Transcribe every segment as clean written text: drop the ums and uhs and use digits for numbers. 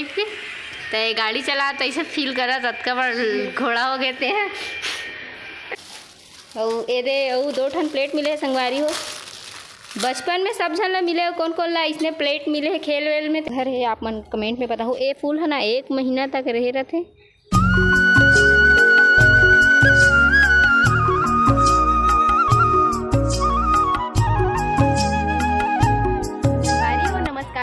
Type के। तो ये गाड़ी चला तो ऐसे फील करा तत्का बड़ घोड़ा हो गए थे। और ये दे और 2 ठन प्लेट मिले है संगवारी हो। बचपन में सब झन ला मिले हो, कौन कौन ला इसने प्लेट मिले है खेल वेल में घर है आप मन कमेंट में बताओ। ये फूल है ना 1 महीना तक रहे रहते।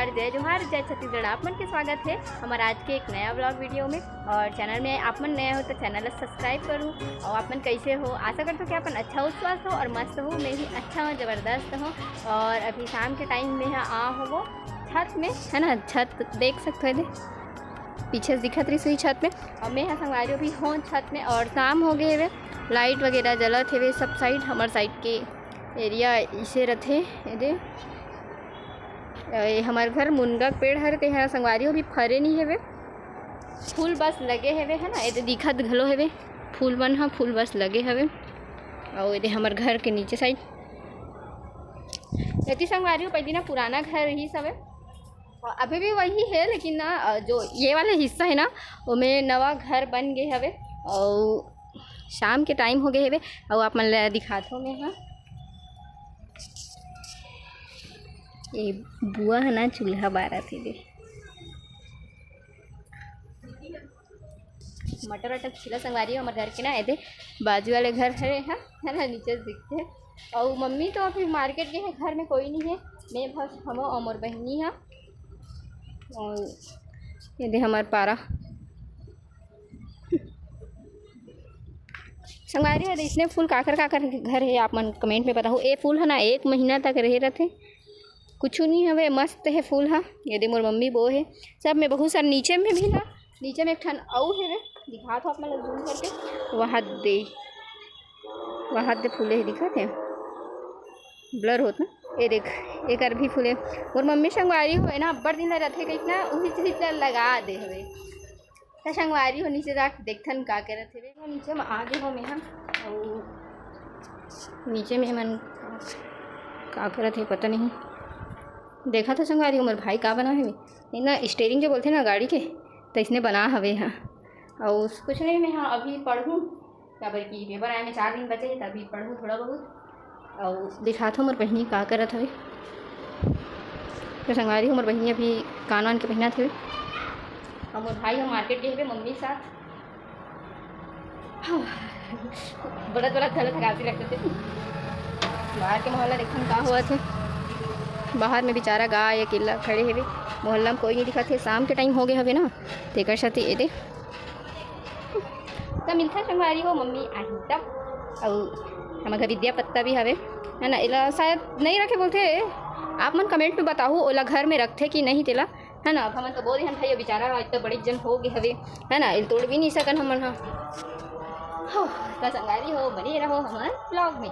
जय जोहार, जय छत्तीसगढ़। आप मन के स्वागत है हमारे आज के एक नया व्लॉग वीडियो में। और चैनल में आप मन नया हो तो चैनल सब्सक्राइब करूँ। और आप मन कैसे हो, आशा करते हो कि अपन अच्छा हो, स्वस्थ हो और मस्त हो। मैं भी अच्छा हूँ, ज़बरदस्त हूँ। और अभी शाम के टाइम में आ हो वो छत में है ना, छत देख सकते हो पीछे से दिखत रही सुई छत में। और मैं यहाँ संगवारी भी हूँ छत में। और शाम हो गए हुए, लाइट वगैरह जलत है सब साइड। हमारे साइड के एरिया इसे रथे दे। हमारे घर मुनगा के पेड़ हरे ते संगवारी भी फरे नहीं हेवे, फूल बस लगे हेवे है ना। ये दिखत घलो हेवे फूल बन हाँ, फूल बस लगे हवे। और ये हमारे घर के नीचे साइड यति संगवारी पहले ना पुराना घर ही सब है, और अभी भी वही है। लेकिन ना जो ये वाला हिस्सा है ना उसमें नवा घर बन गए हवे। और शाम के टाइम हो गए हवे। और आप मन दिखात हो मैं हाँ, ये बुआ है ना चूल्हा बारा थे दे। मटर वटर छिला संगवारी हमारे घर के ना ऐसे बाजू वाले घर है ना, नीचे दिखते। और मम्मी तो अभी मार्केट गए हैं, घर में कोई नहीं है। मैं बस हम और मोर बहनी है। और ये दे हमारे पारा संगवारी है। इसने फूल काकर घर है आप मन कमेंट में बताओ। ये फूल है ना 1 महीना तक रहे रहते, कुछ नहीं हवे, मस्त है फूल हाँ। ये दे मोर मम्मी वो है सब में बहुत सारे। नीचे में भी ना, नीचे में एक ठन आऊ है दिखा तो आप मतलब जूम करके वहाँ दे फूले है दिखत है, ब्लर होत ना। ये देख एक भी फूले मोर मम्मी संगवारी हो है ना, अब्बड़ दिन रहते कहीं ना उसी चीज लगा दे हवे। तो संगवारी हो नीचे जाके देखथन का के रहते वे नीचे में आगे हो में हम। और नीचे में मन का करत है पता नहीं, देखा था संगवारी उमर भाई का बना है ना, स्टेयरिंग जो बोलते हैं ना गाड़ी के, तो इसने बना हवे हाँ। और कुछ नहीं मैं हाँ अभी पढ़ूँ क्या बर की पेपर आए में 4 दिन बचे हैं, तभी पढ़ूँ थोड़ा बहुत। और दिखा था उमर बहनी का करत हवे। तो संगवारी उमर बहनी अभी कान वान के पहना थे। और मोर भाई हम मार्केट गए हुए मम्मी साथ। बड़ा गलत थकासी लगते थे। बाहर के मोहल्ला देखन का हुआ थे, बाहर में बेचारा गाय अकेला खड़े हेवे, मोहल्ला में कोई नहीं दिखा थे। शाम के टाइम हो गए हवे ना, तेकर साथ ये दे तब मिलता संगवारी हो मम्मी आई तब। और हमारे घर विद्या पत्ता भी हवे है ना, इला शायद नहीं रखे बोलते। आप मन कमेंट में बताओ ओला घर में रखते कि नहीं तेला है ना। अब हम तो बोल भाई बेचारा इतना बड़ी जन हो गए हवे है ना, इल तोड़ भी नहीं सकन हमन हाँ। तो संगवारी हो बने रहो हमारे ब्लॉग में।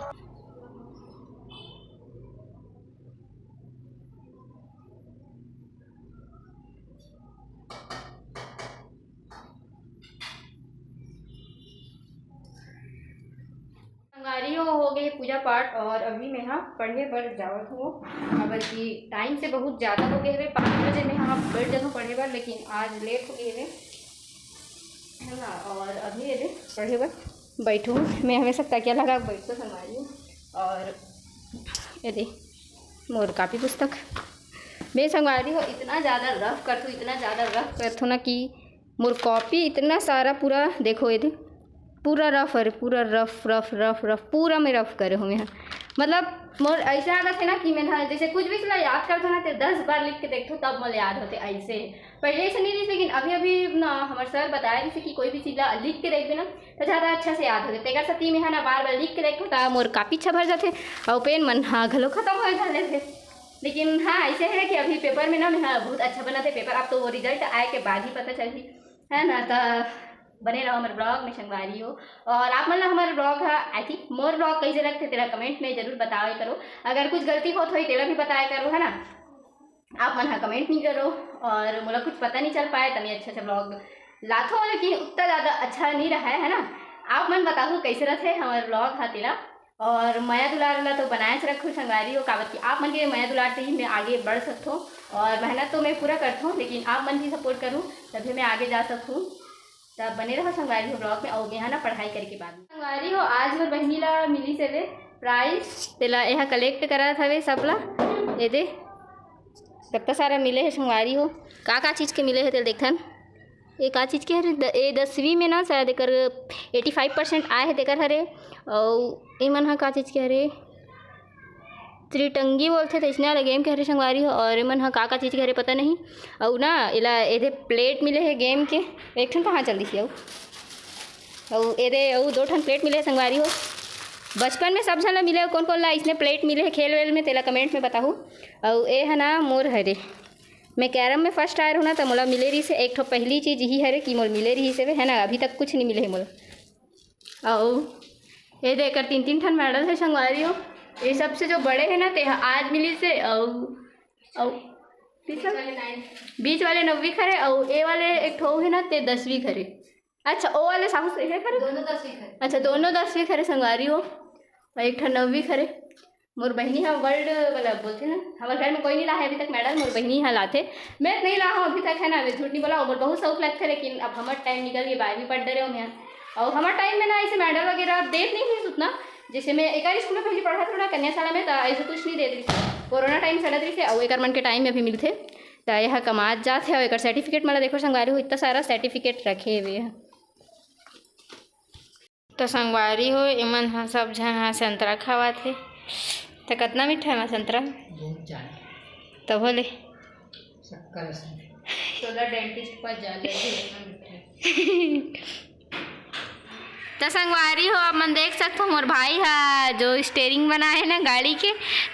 संगवारी हो गए पूजा पाठ। और अभी मैं हाँ पढ़ने पर जावत हूँ, बल्कि टाइम से बहुत ज़्यादा हो गए हुए। 5 बजे में हाँ बैठ जाता हूँ पढ़े पर, लेकिन आज लेट हो गए हुए है ना। और अभी ये पढ़े पर बैठूँ मैं हमेशा तकिया लगा बैठता संगवारी हूँ। और ये दे मोर कापी पुस्तक मैं संगवारी हो इतना ज़्यादा रफ करती हूँ, इतना ज़्यादा रफ करती हूँ ना कि मोर कॉपी इतना सारा पूरा देखो ये दे पूरा रफ है, पूरा रफ पूरा मैं रफ करे हूँ मैं। मतलब मोर ऐसा आदत है ना कि मैं जैसे कुछ भी चला याद करता ना तो 10 बार लिख के देखता तब मुझे याद होते। ऐसे पहले ऐसे नहीं रही, लेकिन अभी ना हमारे सर बताया जैसे कि कोई भी चीज़ लिख के देख देना तो ज़्यादा अच्छा से याद होते। तेकर सती में है ना बार बार लिख के देखो तो मोर कापी अच्छा भर जाते और पेन मन हाँ घलो खत्म हो जाते थे। लेकिन हाँ ऐसे है कि अभी पेपर में ना मैं हाँ बहुत अच्छा बनाते पेपर। अब तो वो रिजल्ट आए के बाद ही पता चली है ना। तो बने रहो हमारे ब्लॉग में संगवारी हो। और आप मतलब हमारे ब्लॉग है आई थिंक मोर ब्लॉग कैसे लगते तेरा कमेंट में जरूर बताया करो। अगर कुछ गलती हो तो तेरा भी बताया करो है ना। आप मन हाँ कमेंट नहीं करो। और मुझे कुछ पता नहीं चल पाए तो मैं अच्छा ब्लॉग लाथो, लेकिन उतना ज़्यादा अच्छा नहीं रहा है ना। आप मन बताओ कैसे रहते हमारे ब्लॉग हाँ तेरा। और माया दुलार वाला तो बनाए से रखो संगवारी हो कावत की आप मन के माया दुलार से ही मैं आगे बढ़ सकता हूँ। और मेहनत तो मैं पूरा करता हूँ, लेकिन आप मन भी सपोर्ट करूँ तभी मैं आगे जा सकूँ। तब बने रहो संगवारी हो ब्लॉग में। और यहाँ ना पढ़ाई करके बाद में संगवारी हो आज मोर बहनी ला मिली से वे प्राइज तेला यहाँ कलेक्ट करा था वे सब ला ये दे कितना सारा मिले है संगवारी हो। का चीज़ के मिले है तेल देखथन ये का चीज़ के हरे ये 10वीं में ना शायद एक 85% आए है तेकर हरे। और ये मन हा का चीज़ के हरे त्रिटंगी बोलते थे इसने वाला गेम के हरे संगवारी हो। और मन हा का चीज़ के हरे पता नहीं। और ना इला ये प्लेट मिले है गेम के एक ठन कहाँ चल दी और ये 2 ठन प्लेट मिले है संगवारी हो। बचपन में सब झन मिले कौन कौन ला इसने प्लेट मिले है खेल वेल में तेला कमेंट में बताऊँ। और ये है ना मोर हरे मैं कैरम में फर्स्ट आयर हूँ ना तो मोला मिले रही से एक ठो पहली चीज़ यही हरे कि मोल मिले रही से है ना। अभी तक कुछ नहीं मिले है मोला। और ये देकर 3 ठन मेडल है संगवारी हो। ये सबसे जो बड़े हैं ना ते आज मिली से और बीच वाले 9वीं खरे और ए वाले एक ठो है ना ते 10वीं खरे। अच्छा ओ वाले साहू से खरे दोनों 10वीं खरे। अच्छा दोनों 10वीं खरे संगवारी हो और एक ठो 9वीं खरे। मोर बहनी हाँ वर्ल्ड वाला बोलते ना हमारे घर में कोई नहीं ला है अभी तक मेडल। मोर बहनी हाँ लाते मैं नहीं ला हूँ अभी तक है ना। मैं झूठ नहीं बोला और बहुत शौक लगता है लेकिन अब हमारा टाइम निकल गया 12वीं पढ़ रहे हो मैं। और हमारे टाइम में ना ऐसे मेडल वगैरह देख नहीं थी उतना। जैसे मैं एक स्कूल में पहले पढ़ा था ना कन्याशाला में तो ऐसे कुछ नहीं देती थी। कोरोना टाइम चलत रही थे और एक मन के टाइम में अभी मिलते तो यह कमात जाते और एक सर्टिफिकेट मतलब देखो संगवारी हो इतना सारा सर्टिफिकेट रखे हुए हैं। तो संगवारी हो इमन हाँ सब झन हाँ संतरा खावा थे तो कितना मीठा है संतरा तो बोले डेंटिस्ट पर जा तो संगवारी हो अब मन देख सकते हो मोर भाई हा जो स्टेयरिंग बनाए है ना गाड़ी के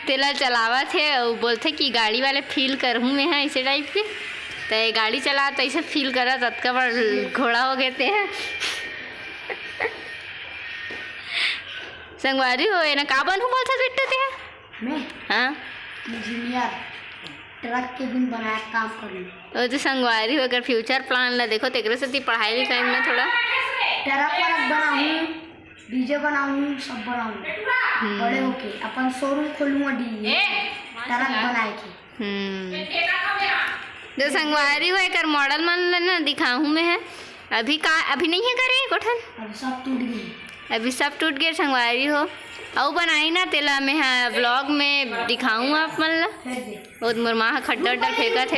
तेला चलावा थे और बोलते कि गाड़ी वाले फील करूँ मैं हाँ इसे टाइप के तो ये गाड़ी चला तो ऐसे फील करा तत्का बार घोड़ा हो गए थे हैं। संगवारी हो ना का बनू बोलता बेटे थे मैं हाँ इंजीनियर ट्रक के दिन बनाया काम करने। तो जो संगवारी हो अगर फ्यूचर प्लान ला देखो तेरे से पढ़ाई लिखाई में थोड़ा ट्रक वरक बनाऊँ डीजे बनाऊँ सब बनाऊँ बड़े होके अपन शोरूम खोलूँगा डीजे ट्रक बनाए के। जो संगवारी हो एक मॉडल मन ना दिखाऊँ मैं है अभी नहीं है करे कोठन अभी सब टूट गई अभी सब टूट गए संगवारी हो। और बनाई ना तेला में हाँ ब्लॉग में दिखाऊँ आप मन ला और मोर माँ खड्डा उड्डा फेंका थे।